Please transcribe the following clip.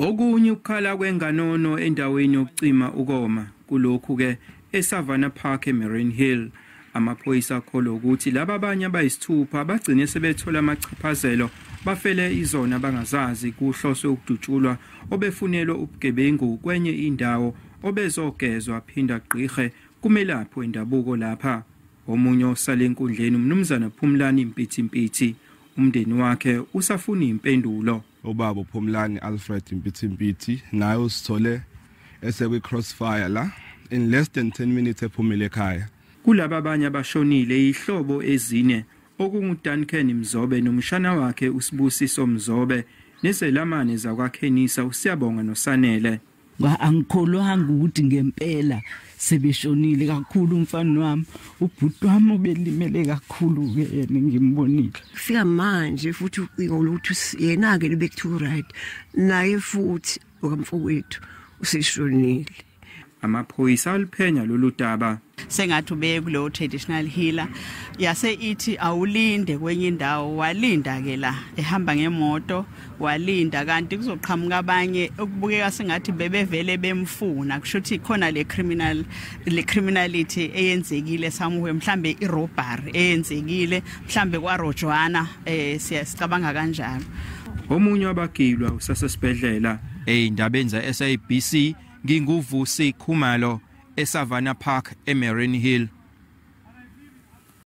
Okunye ukukhala kwenganono endaweni yokucima ukoma kulokhu ke eSavannah Park eMarianhill. Amaphoyisa akholwa ukuthi laba abanye abayisithupha bagcine sebethola amachaphazelo bafele izona bangazazi kuhloswe ukudutshulwa obefunelwa ubugebengu kwenye indawo obezogezwa phinda gqirhe kumelaphi wendabuko lapha. Omunye osale enkundleni umnumzana Phumlani Mpithimpiti umndeni wakhe usafuna impendulo. Ubaba Phumlani Alfred Mpithimpiti naye usithole esekwi crossfire la in less than 10 minutes ephumile ekhaya. Kulaba abanye abashonile ihlobo Esinye okunguDuncan Mzobe nomshana wakhe uSibusiso Mzobe nezelamane zakwaKhenisa uSiyabonga noSanele. Angikholwanga ukuthi ngempela sebeshonile kakhulu umfana wami, ubhuti wami obelimele kakhulu ke yena ngimbonile. Fika manje futhi ucingo lokuthi yena ke libekuthu right naye futhi okamfowethu useshonile. Amaphoyisa aliphenya lolu daba. Sengathi ube kulo traditional healer yase ithi awulinde kwenye indawo, walinda ke la ehamba ngemoto walinda, kanti kuzoqhamuka abanye okubukeka sengathi bebevele bemfuna kusho ukuthi khona le criminality eyenzekile somewhere, mhlambe irobbery eyenzekile, mhlambe kwarojwana siyacabanga kanjalo. Omunye wabagilwa usasesibhedlela. Izindaba za SABC nginguvusi Khumalo eSavannah Park eMarianhill.